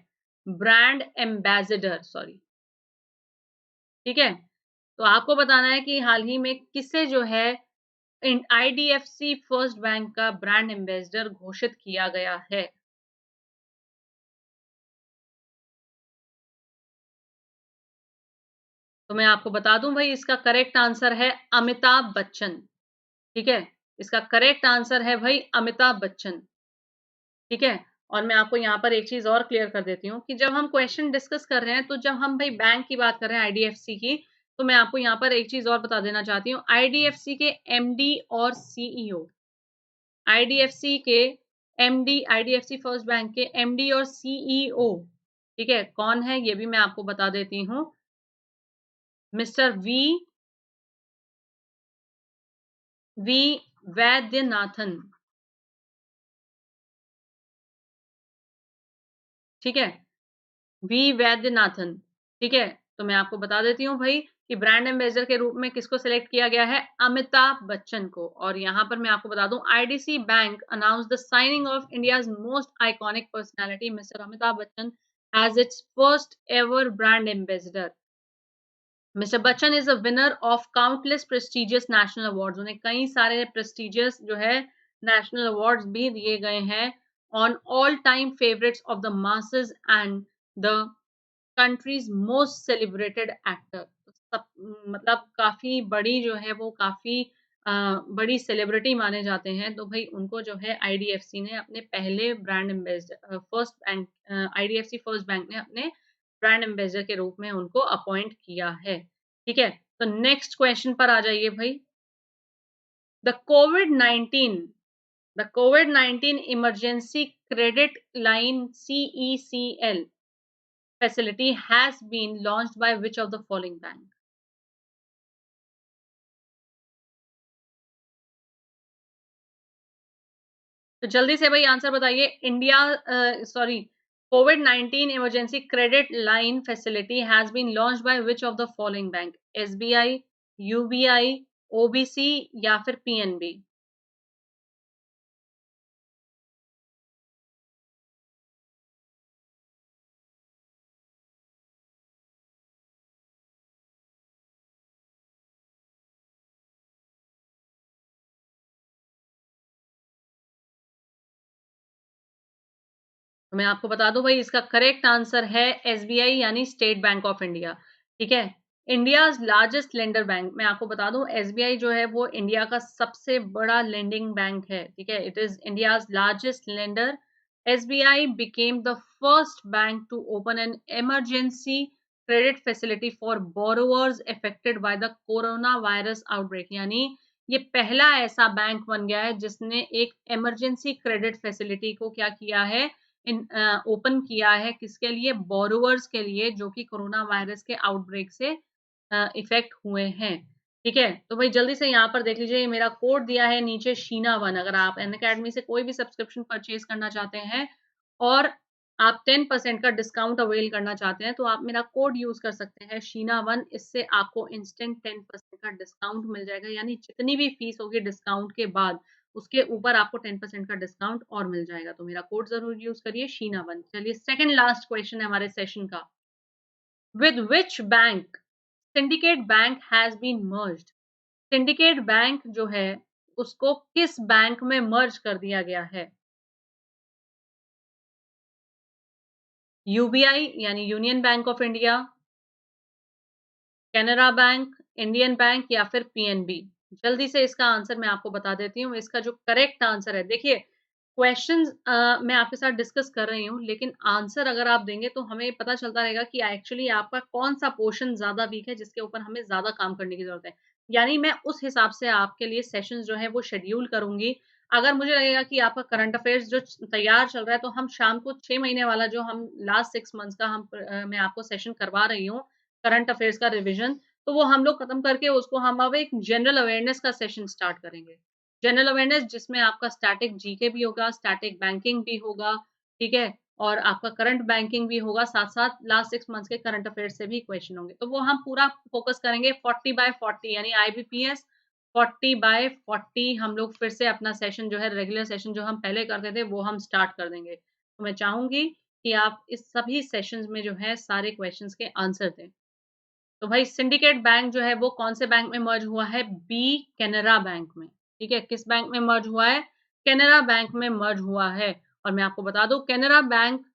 ब्रांड एम्बेसडर, सॉरी, ठीक है। तो आपको बताना है कि हाल ही में किसे जो है आईडीएफसी फर्स्ट बैंक का ब्रांड एम्बेसडर घोषित किया गया है। तो मैं आपको बता दूं भाई, इसका करेक्ट आंसर है अमिताभ बच्चन, ठीक है। इसका करेक्ट आंसर है भाई अमिताभ बच्चन, ठीक है। और मैं आपको यहाँ पर एक चीज और क्लियर कर देती हूँ कि जब हम क्वेश्चन डिस्कस कर रहे हैं, तो जब हम भाई बैंक की बात कर रहे हैं आईडीएफसी की, तो मैं आपको यहाँ पर एक चीज और बता देना चाहती हूँ। आईडीएफसी के एमडी और सीईओ, आईडीएफसी के एमडी, आईडीएफसी फर्स्ट बैंक के एमडी और सीईओ, ठीक है, कौन है ये भी मैं आपको बता देती हूँ, मिस्टर वी वैद्यनाथन, ठीक है, वी वैद्यनाथन, ठीक है। तो मैं आपको बता देती हूँ भाई कि ब्रांड एम्बेसडर के रूप में किसको सिलेक्ट किया गया है, अमिताभ बच्चन को। और यहाँ पर मैं आपको बता दूं, IDC bank announce the signing of India's most iconic personality mister Amitabh Bachchan as its first ever brand ambassador. Mister Bachchan is a winner of countless prestigious national awards. उन्हें कई सारे प्रेस्टिजियस जो है नेशनल अवार्ड्स भी दिए गए हैं on all time favourites of the masses and the countries most celebrated actor. सब मतलब काफी बड़ी जो है वो काफी बड़ी सेलिब्रिटी माने जाते हैं, तो भाई उनको जो है आईडीएफसी ने अपने पहले brand ambassador first bank IDFC first bank ने अपने ब्रांड एम्बेसडर के रूप में उनको अपॉइंट किया है। ठीक है, तो नेक्स्ट क्वेश्चन पर आ जाइए भाई। The Covid 19 the Covid 19 emergency credit line CECL facility has been launched by which of the following bank? तो जल्दी से भाई आंसर बताइए। India sorry COVID 19 emergency credit line facility has been launched by which of the following bank? SBI, UBI, OBC या फिर PNB? तो मैं आपको बता दूं भाई, इसका करेक्ट आंसर है SBI यानी स्टेट बैंक ऑफ इंडिया। ठीक है, इंडियाज लार्जेस्ट लेंडर बैंक। मैं आपको बता दूं SBI जो है वो इंडिया का सबसे बड़ा लेंडिंग बैंक है। ठीक है, it is India's largest lender. SBI became the first bank to open an emergency credit facility for borrowers affected by the coronavirus outbreak। यानी ये पहला ऐसा बैंक बन गया है जिसने एक इमरजेंसी क्रेडिट फैसिलिटी को क्या किया है, ओपन किया है। किसके लिए? बोरोवर्स के लिए जो कि कोरोना वायरस के आउटब्रेक से इफेक्ट हुए हैं। ठीक है, तो भाई जल्दी से यहाँ पर देख लीजिए, मेरा कोड दिया है नीचे शीना 1। अगर आप अनअकैडमी से कोई भी सब्सक्रिप्शन परचेज करना चाहते हैं और आप 10% का डिस्काउंट अवेल करना चाहते हैं, तो आप मेरा कोड यूज कर सकते हैं शीना 1। इससे आपको इंस्टेंट 10% का डिस्काउंट मिल जाएगा, यानी जितनी भी फीस होगी डिस्काउंट के बाद उसके ऊपर आपको 10% का डिस्काउंट और मिल जाएगा। तो मेरा कोड जरूर यूज करिए शीना 1। चलिए सेकंड लास्ट क्वेश्चन है हमारे सेशन का। With which bank Syndicate bank has been merged? Syndicate bank जो है उसको किस बैंक में मर्ज कर दिया गया है? UBI यानी union bank of India, Canara bank, Indian bank या फिर PNB? जल्दी से इसका आंसर मैं आपको बता देती हूँ। इसका जो करेक्ट आंसर है, देखिए क्वेश्चंस मैं आपके साथ डिस्कस कर रही हूँ, लेकिन आंसर अगर आप देंगे तो हमें पता चलता रहेगा कि एक्चुअली आपका कौन सा पोर्शन ज्यादा वीक है जिसके ऊपर हमें ज्यादा काम करने की जरूरत है। यानी मैं उस हिसाब से आपके लिए सेशंस जो है वो शेड्यूल करूंगी। अगर मुझे लगेगा कि आपका करंट अफेयर्स जो तैयार चल रहा है, तो हम शाम को 6 महीने वाला जो हम लास्ट 6 मंथ्स का मैं आपको सेशन करवा रही हूँ करंट अफेयर्स का रिवीजन, तो वो हम लोग खत्म करके उसको हम अब एक जनरल अवेयरनेस का सेशन स्टार्ट करेंगे। जनरल अवेयरनेस जिसमें आपका स्टैटिक जीके भी होगा, स्टैटिक बैंकिंग भी होगा। ठीक है, और आपका करंट बैंकिंग भी होगा, साथ साथ लास्ट 6 मंथ्स के करंट अफेयर्स से भी क्वेश्चन होंगे। तो वो हम पूरा फोकस करेंगे 40/40 यानी IBPS 40/40। हम लोग फिर से अपना सेशन जो है, रेगुलर सेशन जो हम पहले करते थे वो हम स्टार्ट कर देंगे। तो मैं चाहूंगी कि आप इस सभी सेशंस में जो है सारे क्वेश्चंस के आंसर दें। तो भाई सिंडिकेट बैंक जो है वो कौन से बैंक में मर्ज हुआ है? कैनरा बैंक में। ठीक है, किस बैंक में मर्ज हुआ है? कैनरा बैंक में मर्ज हुआ है। और मैं आपको बता दूं Canara bank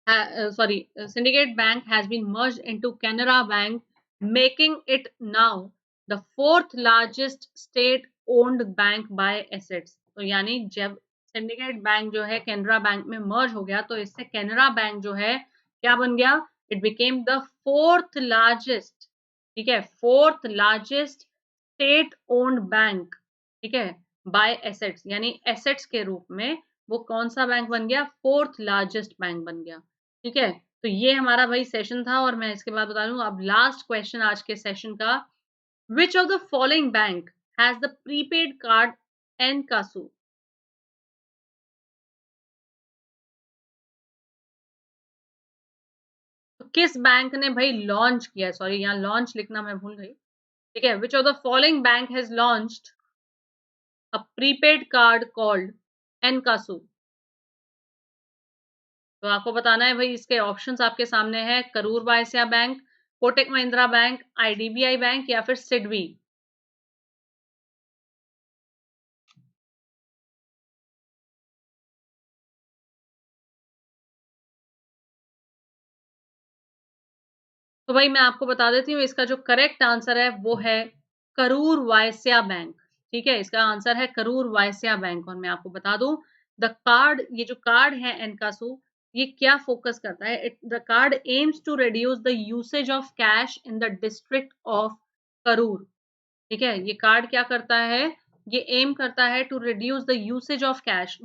Syndicate Bank has been merged into Canara Bank, making it now the fourth largest state-owned bank by assets। तो यानी जब सिंडिकेट बैंक जो है कैनरा बैंक में मर्ज हो गया, तो इससे कैनरा बैंक जो है क्या बन गया? It became the fourth largest, ठीक है, fourth largest state owned bank. ठीक है, बाय एसेट्स, यानी एसेट्स के रूप में वो कौन सा बैंक बन गया? फोर्थ लार्जेस्ट बैंक बन गया। ठीक है, तो ये हमारा भाई सेशन था और मैं इसके बाद बता दूं अब लास्ट क्वेश्चन आज के सेशन का। Which of the following bank has the prepaid card एनकासू? तो किस बैंक ने भाई लॉन्च किया? सॉरी, यहाँ लॉन्च लिखना मैं भूल गई। ठीक है, which of the following bank has launched a prepaid card called एनकासू? तो आपको बताना है भाई, इसके ऑप्शंस आपके सामने हैं। Karur Vysya bank, Kotak Mahindra bank, IDBI bank या फिर सिडबी? तो भाई मैं आपको बता देती हूँ, इसका जो करेक्ट आंसर है वो है करूर वायस्या बैंक। ठीक है, इसका आंसर है करूर वायस्या बैंक। और मैं आपको बता दूं, द कार्ड, ये जो कार्ड है एनकासू, ये क्या फोकस करता है? The card aims to reduce the usage of cash in the district of Karur. ठीक है, ये कार्ड क्या करता है? ये एम करता है to reduce the usage of cash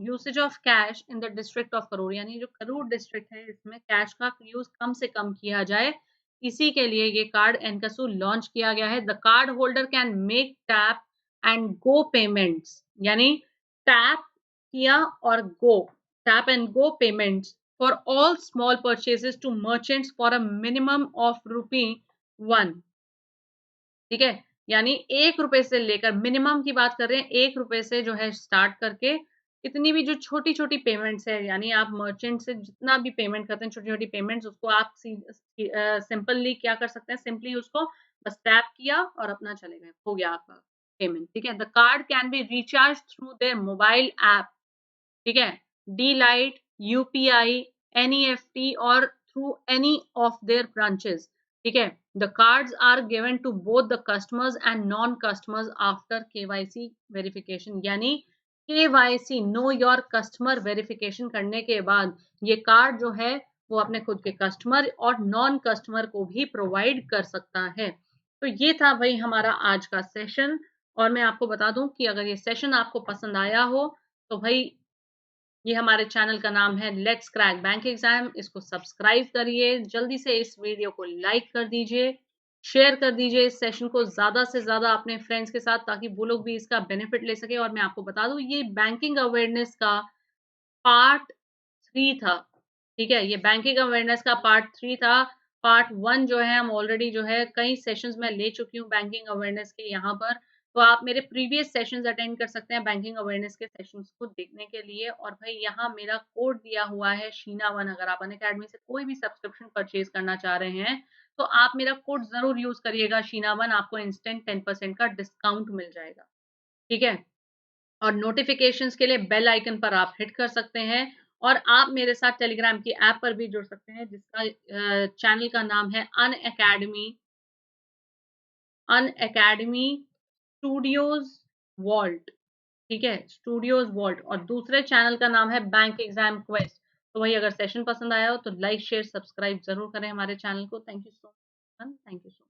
in the district of Karur, यानी जो करूर डिस्ट्रिक्ट है इसमें कैश का यूज कम से कम किया जाए, इसी के लिए ये कार्ड एनकसू लॉन्च किया गया है। The card holder can make tap and go payments, यानी टैप किया और go, tap and go payments for all small purchases to merchants for a minimum of ₹1। ठीक है, यानी ₹1 से लेकर, मिनिमम की बात कर रहे हैं, ₹1 से जो है स्टार्ट करके इतनी भी जो छोटी-छोटी पेमेंट्स है, यानी आप मर्चेंट से जितना भी पेमेंट करते हैं, छोटी-छोटी पेमेंट्स, उसको आप सिंपली क्या कर सकते हैं, सिंपली उसको बस टैप किया और अपना चले गए, हो गया आपका पेमेंट। ठीक है, the card can be recharge through their mobile app. ठीक है, डी लाइट, यूपीआई, एनईएफटी और through any of their branches. ठीक है, the cards are given to both the customers and non customers after KYC verification, यानी KYC, know your customer verification करने के बाद ये कार्ड जो है वो अपने खुद के कस्टमर और नॉन कस्टमर को भी प्रोवाइड कर सकता है। तो ये था भाई हमारा आज का सेशन। और मैं आपको बता दूं कि अगर ये सेशन आपको पसंद आया हो तो भाई, ये हमारे चैनल का नाम है लेट्स क्रैक बैंक एग्जाम, इसको सब्सक्राइब करिए, जल्दी से इस वीडियो को लाइक कर दीजिए, शेयर कर दीजिए इस सेशन को ज़्यादा से ज़्यादा अपने फ्रेंड्स के साथ, ताकि वो लोग भी इसका बेनिफिट ले सके। और मैं आपको बता दूं, ये बैंकिंग अवेयरनेस का पार्ट 3 था। ठीक है, ये बैंकिंग अवेयरनेस का पार्ट 3 था। पार्ट 1 जो है हम ऑलरेडी जो है कई सेशंस में ले चुकी हूँ बैंकिंग अवेयरनेस के यहाँ पर। तो आप मेरे प्रीवियस सेशंस अटेंड कर सकते हैं बैंकिंग अवेयरनेस के सेशंस को देखने के लिए। और भाई यहाँ मेरा कोड दिया हुआ है शीना1। अगर आप अनअकैडमी से कोई भी सब्सक्रिप्शन परचेज करना चाह रहे हैं तो आप मेरा कोड ज़रूर यूज़ करिएगा शीना1, आपको इंस्टेंट 10% का डिस्काउंट मिल जाएगा। ठीक है, और नोटिफिकेशंस के लिए बेल आइकन पर आप हिट कर सकते हैं। और आप मेरे साथ टेलीग्राम की ऐप पर भी जुड़ सकते हैं, जिसका चैनल का नाम है अन अकेडमी स्टूडियोज वॉल्ट। ठीक है, स्टूडियोज वॉल्ट। और दूसरे चैनल का नाम है बैंक एग्जाम क्वेस्ट। तो वही, अगर सेशन पसंद आया हो तो लाइक शेयर सब्सक्राइब जरूर करें हमारे चैनल को। Thank you so much. Thank you so